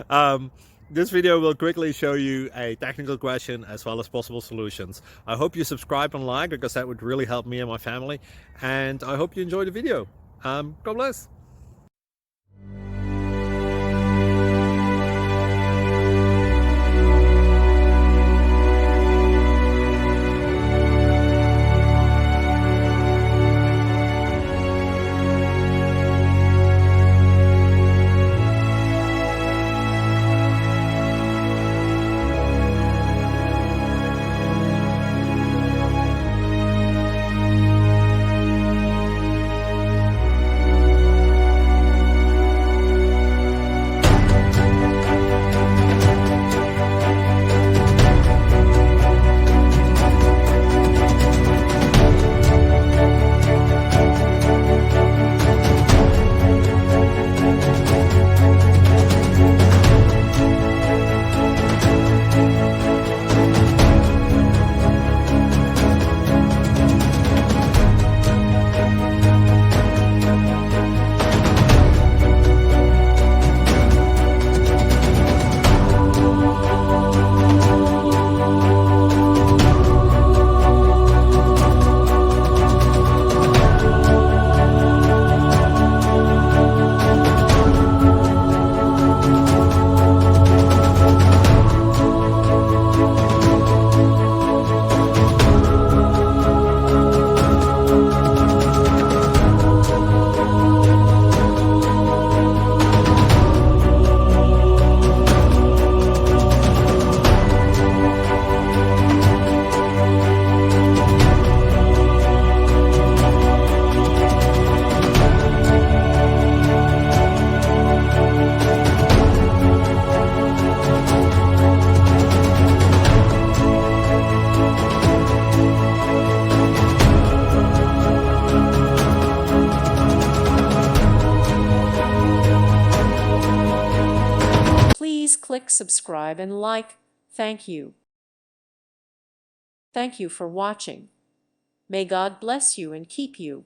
um, this video will quickly show you a technical question as well as possible solutions. I hope you subscribe and like, because that would really help me and my family. And I hope you enjoy the video. God bless. Please click subscribe and like. Thank you. Thank you for watching. May God bless you and keep you.